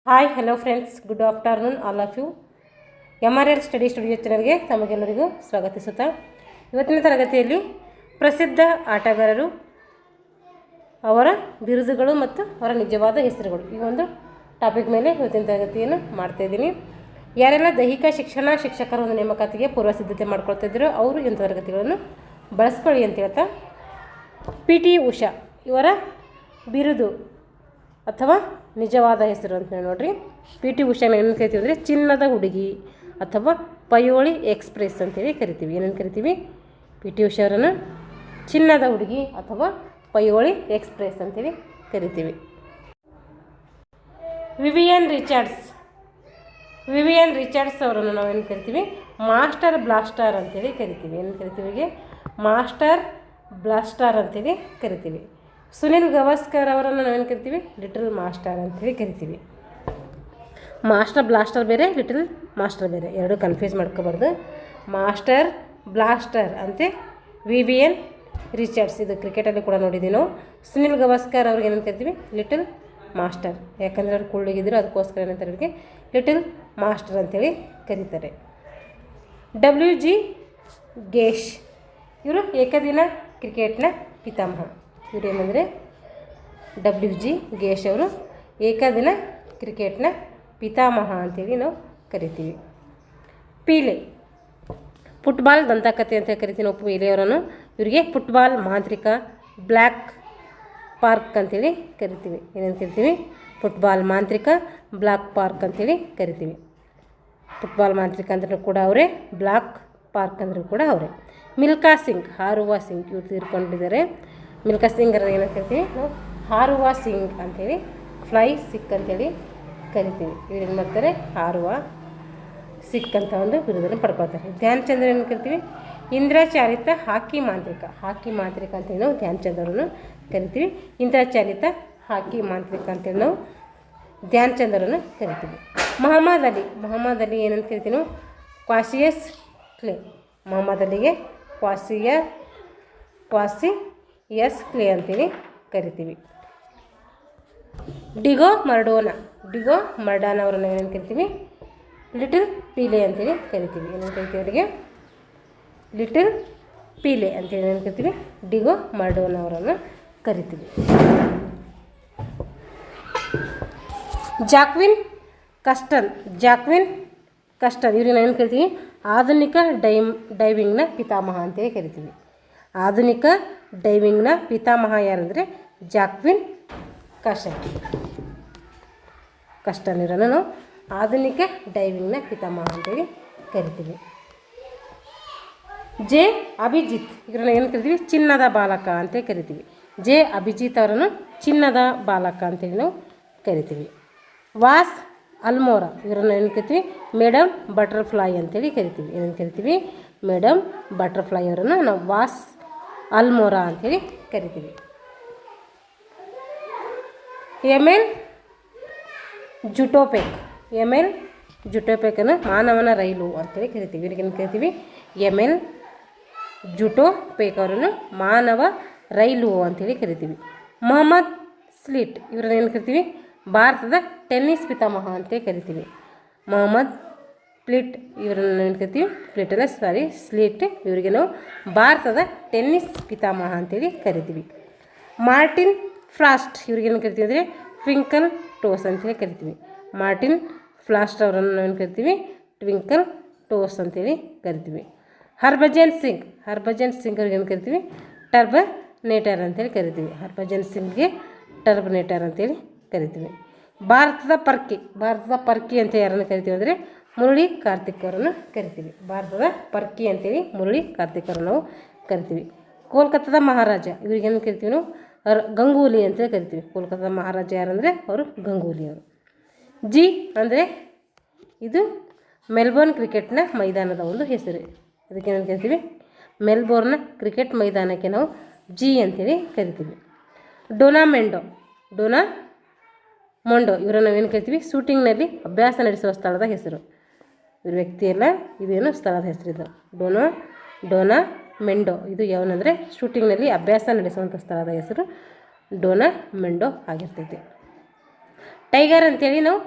Hi hello friends, good afternoon all of you. MRL study studio ಚಾನಲ್ಗೆ ತಮಗೆಲ್ಲರಿಗೂ ಸ್ವಾಗತಿಸುತ್ತಾ ಇವತ್ತಿನ ತರಗತಿಯಲ್ಲಿ ಪ್ರಸಿದ್ಧ ಆಟಗಾರರು, ಅವರ ಬಿರುದುಗಳು ಮತ್ತು ಅವರ ನಿಜವಾದ ಹೆಸರುಗಳು ಈ ಒಂದು ಟಾಪಿಕ್ ಮೇಲೆ ಇವತ್ತಿನ ತರಗತಿಯನ್ನು ಮಾಡ್ತಾಯಿದ್ದೀನಿ. ಯಾರೆಲ್ಲ ದೈಹಿಕ ಶಿಕ್ಷಕರ ಒಂದು ನೇಮಕಾತಿಗೆ ಪೂರ್ವ ಸಿದ್ಧತೆ ಮಾಡ್ಕೊಳ್ತಾ ಇದ್ದೀರೋ ಅವರು ಇಂಥ ತರಗತಿಗಳನ್ನು ಬಳಸ್ಕೊಳ್ಳಿ ಅಂತ ಹೇಳ್ತಾ, PT ಉಷಾ ಇವರ ಬಿರುದು ಅಥವಾ ನಿಜವಾದ ಹೆಸರು ಅಂತ ನೋಡ್ರಿ. PT ಉಷಾನ ಏನಂತ ಕರಿತೀವಿ ಅಂದರೆ ಚಿನ್ನದ ಹುಡುಗಿ ಅಥವಾ ಪಯೋಳಿ ಎಕ್ಸ್ಪ್ರೆಸ್ ಅಂತೇಳಿ ಕರಿತೀವಿ. ಏನಂತ ಕರಿತೀವಿ? PT ಉಷಾ ಅವರನ್ನು ಚಿನ್ನದ ಹುಡುಗಿ ಅಥವಾ ಪಯೋಳಿ ಎಕ್ಸ್ಪ್ರೆಸ್ ಅಂತೇಳಿ ಕರಿತೀವಿ. ವಿವಿಯನ್ ರಿಚರ್ಡ್ಸ್ ಅವರನ್ನು ನಾವೇನು ಕರಿತೀವಿ? ಮಾಸ್ಟರ್ ಬ್ಲಾಸ್ಟರ್ ಅಂತೇಳಿ ಕರಿತೀವಿ. ಏನು ಕರಿತೀವಿ? ಮಾಸ್ಟರ್ ಬ್ಲಾಸ್ಟರ್ ಅಂತೇಳಿ ಕರಿತೀವಿ. ಸುನಿಲ್ ಗವಾಸ್ಕರ್ ಅವರನ್ನು ನಾವೇನು ಕರಿತೀವಿ? ಲಿಟಲ್ ಮಾಸ್ಟರ್ ಅಂತೇಳಿ ಕರಿತೀವಿ. ಮಾಸ್ಟರ್ ಬ್ಲಾಸ್ಟರ್ ಬೇರೆ, ಲಿಟಲ್ ಮಾಸ್ಟರ್ ಬೇರೆ, ಎರಡು ಕನ್ಫ್ಯೂಸ್ ಮಾಡ್ಕೋಬಾರ್ದು. ಮಾಸ್ಟರ್ ಬ್ಲಾಸ್ಟರ್ ಅಂತೆ ವಿವಿಯನ್ ರಿಚರ್ಡ್ಸ್, ಇದು ಕ್ರಿಕೆಟಲ್ಲಿ ಕೂಡ ನೋಡಿದ್ದೀವಿ ನಾವು. ಸುನಿಲ್ ಗವಾಸ್ಕರ್ ಅವ್ರಿಗೆ ಏನಂತ ಕರಿತೀವಿ? Little master. ಯಾಕಂದರೆ ಅವ್ರು ಕುಳ್ಳಿಗಿದ್ರು, ಅದಕ್ಕೋಸ್ಕರ ಏನಂತಾರೆ ಅವ್ರಿಗೆ ಲಿಟಲ್ ಮಾಸ್ಟರ್ ಅಂತೇಳಿ ಕರೀತಾರೆ. WG ಗೇಶ್ ಇವರು ಏಕದಿನ ಕ್ರಿಕೆಟ್ನ ಪಿತಾಮಹ. ಇವರು ಏನಂದರೆ WG ಗೇಶ್ ಅವರು ಏಕದಿನ ಕ್ರಿಕೆಟ್ನ ಪಿತಾಮಹ ಅಂತೇಳಿ ನಾವು ಕರಿತೀವಿ. ಪೀಲೆ ಫುಟ್ಬಾಲ್ ದಂತಕಥೆ ಅಂತ ಕರಿತೀವಿ ನಾವು ಪೀಲೆಯವರನ್ನು. ಇವರಿಗೆ ಫುಟ್ಬಾಲ್ ಮಾಂತ್ರಿಕ, ಬ್ಲ್ಯಾಕ್ ಪಾರ್ಕ್ ಅಂತೇಳಿ ಕರಿತೀವಿ. ಏನಂತ ಕರಿತೀವಿ? ಫುಟ್ಬಾಲ್ ಮಾಂತ್ರಿಕ, ಬ್ಲ್ಯಾಕ್ ಪಾರ್ಕ್ ಅಂತೇಳಿ ಕರಿತೀವಿ. ಫುಟ್ಬಾಲ್ ಮಾಂತ್ರಿಕ ಅಂದ್ರೂ ಕೂಡ ಅವರೇ, ಬ್ಲ್ಯಾಕ್ ಪಾರ್ಕ್ ಅಂದರೂ ಕೂಡ ಅವರೇ. ಮಿಲ್ಖಾ ಸಿಂಗ್, ಹಾರುವ ಸಿಂಗ್, ಇವ್ರು ತೀರ್ಕೊಂಡಿದ್ದಾರೆ. ಮಿಲ್ಖಾ ಸಿಂಗ್ ಅವ್ರು ಏನಂತ ಕರಿತೀವಿ ನಾವು? ಹಾರುವ ಸಿಂಗ್ ಅಂತೇಳಿ, ಫ್ಲೈ ಸಿಕ್ ಅಂತೇಳಿ ಕರಿತೀವಿ. ಇವ್ರು ಏನು ಮಾಡ್ತಾರೆ? ಹಾರುವ ಸಿಕ್ ಅಂತ ಒಂದು ಬಿರುದನ್ನು ಪಡ್ಕೊಳ್ತಾರೆ. ಧ್ಯಾನ್ ಚಂದ್ರ ಏನು ಕರಿತೀವಿ? ಇಂದ್ರಚಾಲಿತ ಹಾಕಿ ಮಾಂತ್ರಿಕ ಅಂತೇಳಿ ನಾವು ಧ್ಯಾನ್ ಚಂದ್ರ ಅವರನ್ನು ಕರಿತೀವಿ. ಇಂದ್ರಚಾಲಿತ ಹಾಕಿ ಮಾಂತ್ರಿಕ ಅಂತೇಳಿ ನಾವು ಧ್ಯಾನ್ ಚಂದ್ರನ್ನು ಕರಿತೀವಿ. ಮೊಹಮ್ಮದ್ ಅಲಿ ಏನಂತ ಕರಿತೀವಿ ನಾವು? ಕ್ವಾಸಿಯಸ್ ಕ್ಲೇ. ಮೊಹಮ್ಮದ್ ಅಲಿಗೆ ಕ್ವಾಸಿಯಸ್ ಕ್ಲೇ ಅಂತೇಳಿ ಕರಿತೀವಿ. ಡಿಗೋ ಮರ್ಡಾನ ಅವರನ್ನು ಏನಂತ ಕರಿತೀವಿ? ಲಿಟಲ್ ಪೀಲೆ ಅಂತೇಳಿ ಕರಿತೀವಿ. ಏನಂತ ಕರಿತೀವಿ ಅವರಿಗೆ? ಲಿಟಲ್ ಪೀಲೆ ಅಂತೇಳಿ ಏನು ಕರಿತೀವಿ? ಡಿಗೋ ಮರ್ಡೋನ ಅವರನ್ನು ಕರಿತೀವಿ. ಜಾಕ್ವಿನ್ ಕಸ್ಟನ್ ಇವ್ರನ್ನ ಏನು ಕರಿತೀವಿ? ಆಧುನಿಕ ಡೈವಿಂಗ್ನ ಪಿತಾಮಹ ಅಂತೇಳಿ ಕರಿತೀವಿ. ಆಧುನಿಕ ಡೈವಿಂಗ್ನ ಪಿತಾಮಹ ಯಾರಂದರೆ ಜಾಕ್ವಿನ್ ಕಸ್ಟನ್ ಇವರನ್ನು ನಾವು ಆಧುನಿಕ ಡೈವಿಂಗ್ನ ಪಿತಾಮಹ ಅಂತೇಳಿ ಕರಿತೀವಿ. ಜೆ ಅಭಿಜಿತ್ ಇವರನ್ನು ಏನು ಕರಿತೀವಿ? ಚಿನ್ನದ ಬಾಲಕ ಅಂತ ಕರಿತೀವಿ. ಜೆ ಅಭಿಜಿತ್ ಅವರನ್ನು ಚಿನ್ನದ ಬಾಲಕ ಅಂತೇಳಿ ನಾವು ಕರಿತೀವಿ. ವಾಸ್ ಅಲ್ಮೋರಾ ಇವರನ್ನು ಏನು ಕರಿತೀವಿ? ಮೇಡಮ್ ಬಟರ್ಫ್ಲೈ ಅಂತೇಳಿ ಕರಿತೀವಿ. ಏನಂತ ಕರಿತೀವಿ? ಮೇಡಮ್ ಬಟರ್ಫ್ಲೈ ಅವರನ್ನು ನಾವು ವಾಸ್ ಅಲ್ಮೋರಾ ಅಂತೇಳಿ ಕರಿತೀವಿ. ಎಮೆಲ್ ಜುಟೋಪೆಕನ್ನು ಮಾನವನ ರೈಲು ಅಂತೇಳಿ ಕರಿತೀವಿ. ಇವ್ರಿಗೇನು ಕರಿತೀವಿ? ಎಮೆಲ್ ಜುಟೋಪೆಕ್ ಅವರನ್ನು ಮಾನವ ರೈಲು ಅಂತೇಳಿ ಕರಿತೀವಿ. ಮೊಹಮ್ಮದ್ ಸ್ಲಿಟ್ ಇವರನ್ನು ಏನು ಕರಿತೀವಿ? ಭಾರತದ ಟೆನ್ನಿಸ್ ಪಿತಾಮಹ ಅಂತೇಳಿ ಕರಿತೀವಿ. ಮೊಹಮ್ಮದ್ ಇವರನ್ನು ಏನು ಕರಿತೀವಿ? ಸ್ಲಿಟ್ ಇವರಿಗೆ ನಾವು ಭಾರತದ ಟೆನ್ನಿಸ್ ಪಿತಾಮಹ ಅಂತೇಳಿ ಕರಿತೀವಿ. ಮಾರ್ಟಿನ್ ಫ್ರಾಸ್ಟ್ ಇವ್ರಿಗೇನು ಕರಿತೀವಿ ಅಂದರೆ ಟ್ವಿಂಕಲ್ ಟೋಸ್ ಅಂತೇಳಿ ಕರಿತೀವಿ. ಮಾರ್ಟಿನ್ ಫ್ರಾಸ್ಟ್ ಅವರನ್ನು ನಾವೇನು ಕರಿತೀವಿ? ಟ್ವಿಂಕಲ್ ಟೋಸ್ ಅಂತೇಳಿ ಕರಿತೀವಿ. ಹರ್ಭಜನ್ ಸಿಂಗ್ ಅವ್ರಿಗೇನು ಕರಿತೀವಿ? ಟರ್ಬನೇಟರ್ ಅಂತೇಳಿ ಕರಿತೀವಿ. ಹರ್ಭಜನ್ ಸಿಂಗ್ಗೆ ಟರ್ಬನೇಟರ್ ಅಂತೇಳಿ ಕರಿತೀವಿ. ಭಾರತದ ಪರ್ಕಿ ಅಂತ ಯಾರನ್ನು ಕರಿತೀವಿ ಅಂದರೆ ಮುರಳಿ ಕಾರ್ತಿಕ್ ಅವರನ್ನು ಕರಿತೀವಿ. ಭಾರತದ ಪರ್ಕಿ ಅಂತೇಳಿ ಮುರಳಿ ಕಾರ್ತಿಕ್ ಅವರನ್ನು ನಾವು ಕರಿತೀವಿ. ಕೋಲ್ಕತ್ತಾದ ಮಹಾರಾಜ ಇವ್ರಿಗೇನು ಕರಿತೀವಿ ನಾವು? ಗಂಗೂಲಿ ಅಂತೇಳಿ ಕರಿತೀವಿ. ಕೋಲ್ಕತ್ತಾದ ಮಹಾರಾಜ ಯಾರಂದರೆ ಅವರು ಗಂಗೂಲಿ ಅವರು. ಜಿ ಅಂದರೆ ಇದು ಮೆಲ್ಬೋರ್ನ್ ಕ್ರಿಕೆಟ್ನ ಮೈದಾನದ ಒಂದು ಹೆಸರು. ಅದಕ್ಕೇನು ಕರಿತೀವಿ? ಮೆಲ್ಬೋರ್ನ್ ಕ್ರಿಕೆಟ್ ಮೈದಾನಕ್ಕೆ ನಾವು ಜಿ ಅಂತೇಳಿ ಕರಿತೀವಿ. ಡೋನಾ ಮೊಂಡೋ ಇವರನ್ನು ನಾವೇನು ಕರಿತೀವಿ? ಶೂಟಿಂಗ್ನಲ್ಲಿ ಅಭ್ಯಾಸ ನಡೆಸುವ ಸ್ಥಳದ ಹೆಸರು. ಇವ್ರ ವ್ಯಕ್ತಿಯಲ್ಲ, ಇದೇನು ಸ್ಥಳದ ಹೆಸರಿದು. ಡೋನಾ ಮೆಂಡೋ ಇದು ಯಾವನಂದರೆ ಶೂಟಿಂಗ್ನಲ್ಲಿ ಅಭ್ಯಾಸ ನಡೆಸುವಂಥ ಸ್ಥಳದ ಹೆಸರು ಡೋನಾ ಮೆಂಡೋ ಆಗಿರ್ತೈತಿ. ಟೈಗರ್ ಅಂತೇಳಿ ನಾವು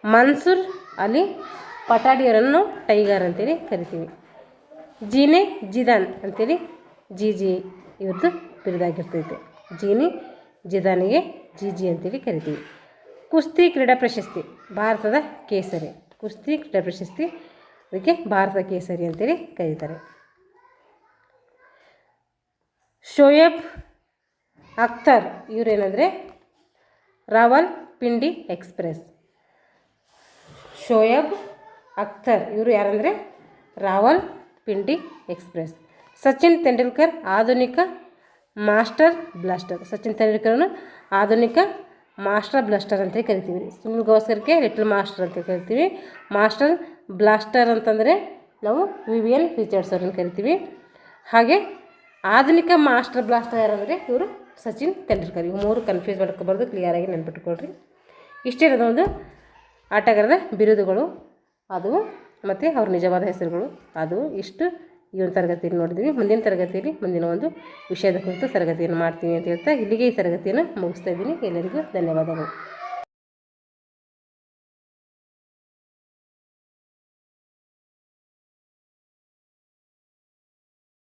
ಮನ್ಸೂರ್ ಅಲಿ ಪಟಾಡಿಯವರನ್ನು ಟೈಗರ್ ಅಂತೇಳಿ ಕರಿತೀವಿ. ಜೀನೆ ಜಿದಾನ್ ಅಂತೇಳಿ ಜಿ ಇವ್ರದ್ದು ಬಿರುದಾಗಿರ್ತೈತೆ. ಜೀನಿ ಜಿದಾನಿಗೆ ಜಿ ಅಂತೇಳಿ ಕರಿತೀವಿ. ಕುಸ್ತಿ ಕ್ರೀಡಾ ಪ್ರಶಸ್ತಿ ಭಾರತದ ಕೇಸರಿ. ಕುಸ್ತಿ ಕ್ರೀಡಾ ಪ್ರಶಸ್ತಿ ಅದಕ್ಕೆ ಭಾರತದ ಕೇಸರಿ ಅಂತೇಳಿ ಕರೀತಾರೆ. ಶೋಯಬ್ ಅಖ್ತರ್ ಇವರೇನೆಂದರೆ ರಾವಲ್ ಪಿಂಡಿ ಎಕ್ಸ್ಪ್ರೆಸ್. ಶೋಯಬ್ ಅಖ್ತರ್ ಇವರು ಯಾರಂದರೆ ರಾವಲ್ ಪಿಂಡಿ ಎಕ್ಸ್ಪ್ರೆಸ್. ಸಚಿನ್ ತೆಂಡೂಲ್ಕರ್ ಆಧುನಿಕ ಮಾಸ್ಟರ್ ಬ್ಲಾಸ್ಟರ್. ಸಚಿನ್ ತೆಂಡೂಲ್ಕರನ್ನು ಆಧುನಿಕ ಮಾಸ್ಟರ್ ಬ್ಲಾಸ್ಟರ್ ಅಂತೇಳಿ ಕರಿತೀವಿ. ಸುನಿಲ್ ಗವಾಸ್ಕರ್ಗೆ ಲಿಟಲ್ ಮಾಸ್ಟರ್ ಅಂತ ಕರಿತೀವಿ. ಮಾಸ್ಟರ್ ಬ್ಲಾಸ್ಟರ್ ಅಂತಂದರೆ ನಾವು ವಿವಿಯನ್ ರಿಚರ್ಡ್ಸ್ ಅವ್ರನ್ನ ಕರಿತೀವಿ. ಹಾಗೆ ಆಧುನಿಕ ಮಾಸ್ಟರ್ ಬ್ಲಾಸ್ಟರ್ ಯಾರಂದರೆ ಇವರು ಸಚಿನ್ ತೆಂಡೂಲ್ಕರ್. ಇವು ಮೂರು ಕನ್ಫ್ಯೂಸ್ ಮಾಡ್ಕೊಬಾರ್ದು, ಕ್ಲಿಯರಾಗಿ ನೆನ್ಪಿಟ್ಕೊಳ್ರಿ. ಇಷ್ಟೇ ಒಂದು ಆಟಗಾರರ ಬಿರುದುಗಳು ಅದು ಮತ್ತು ಅವ್ರ ನಿಜವಾದ ಹೆಸರುಗಳು ಅದು ಇಷ್ಟು ಈ ಒಂದು ತರಗತಿಯಲ್ಲಿ ನೋಡಿದ್ವಿ. ಮುಂದಿನ ತರಗತಿಯಲ್ಲಿ ಮುಂದಿನ ಒಂದು ವಿಷಯದ ಕುರಿತು ತರಗತಿಯನ್ನು ಮಾಡ್ತೀನಿ ಅಂತ ಹೇಳ್ತಾ ಇಲ್ಲಿಗೆ ಈ ತರಗತಿಯನ್ನು ಮುಗಿಸ್ತಾ ಇದ್ದೀನಿ. ಎಲ್ಲರಿಗೂ ಧನ್ಯವಾದಗಳು.